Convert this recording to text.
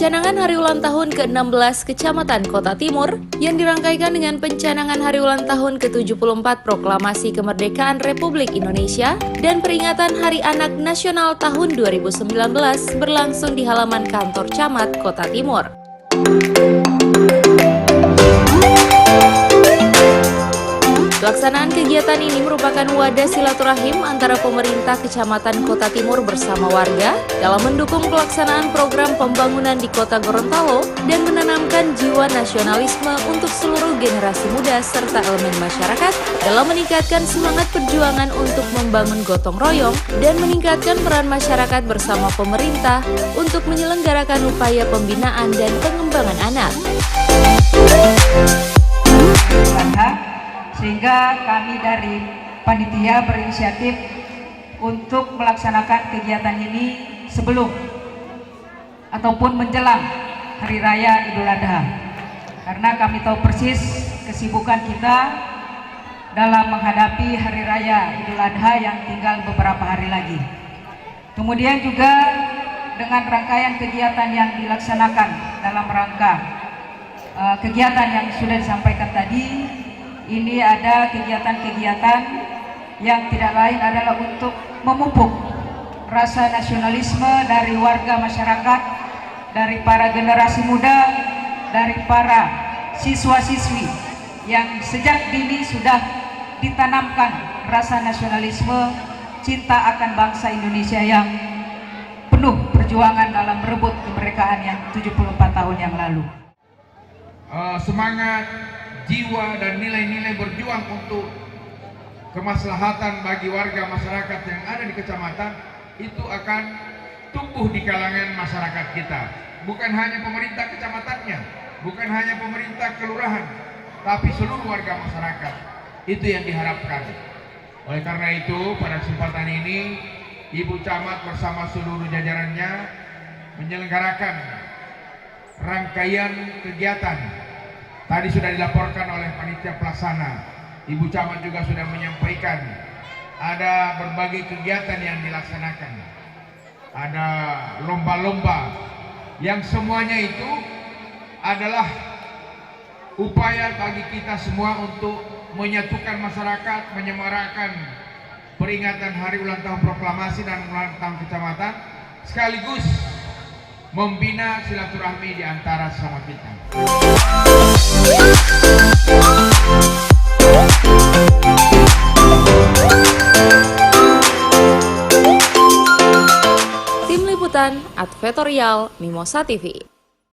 Pencanangan Hari Ulang Tahun ke-16 Kecamatan Kota Timur yang dirangkaikan dengan pencanangan Hari Ulang Tahun ke-74 Proklamasi Kemerdekaan Republik Indonesia dan peringatan Hari Anak Nasional tahun 2019 berlangsung di halaman kantor Camat Kota Timur. Pelaksanaan kegiatan ini merupakan wadah silaturahim antara pemerintah Kecamatan Kota Timur bersama warga dalam mendukung pelaksanaan program pembangunan di Kota Gorontalo dan menanamkan jiwa nasionalisme untuk seluruh generasi muda serta elemen masyarakat dalam meningkatkan semangat perjuangan untuk membangun gotong royong dan meningkatkan peran masyarakat bersama pemerintah untuk menyelenggarakan upaya pembinaan dan pengembangan anak. Sehingga kami dari panitia berinisiatif untuk melaksanakan kegiatan ini sebelum ataupun menjelang Hari Raya Idul Adha. Karena kami tahu persis kesibukan kita dalam menghadapi Hari Raya Idul Adha yang tinggal beberapa hari lagi. Kemudian juga dengan rangkaian kegiatan yang dilaksanakan dalam rangka kegiatan yang sudah disampaikan tadi, ini ada kegiatan-kegiatan yang tidak lain adalah untuk memupuk rasa nasionalisme dari warga masyarakat, dari para generasi muda, dari para siswa-siswi yang sejak dini sudah ditanamkan rasa nasionalisme, cinta akan bangsa Indonesia yang penuh perjuangan dalam merebut kemerdekaan yang 74 tahun yang lalu. Semangat, jiwa dan nilai-nilai berjuang untuk kemaslahatan bagi warga masyarakat yang ada di kecamatan itu akan tumbuh di kalangan masyarakat kita. Bukan hanya pemerintah kecamatannya, bukan hanya pemerintah kelurahan, tapi seluruh warga masyarakat. Itu yang diharapkan. Oleh karena itu, pada kesempatan ini Ibu Camat bersama seluruh jajarannya menyelenggarakan rangkaian kegiatan. Tadi sudah dilaporkan oleh panitia pelaksana, Ibu Camat juga sudah menyampaikan ada berbagai kegiatan yang dilaksanakan. Ada lomba-lomba yang semuanya itu adalah upaya bagi kita semua untuk menyatukan masyarakat, menyemarakan peringatan Hari Ulang Tahun Proklamasi dan Ulang Tahun Kecamatan, sekaligus membina silaturahmi di antara sesama kita. Tim Liputan Advertorial Mimosa TV.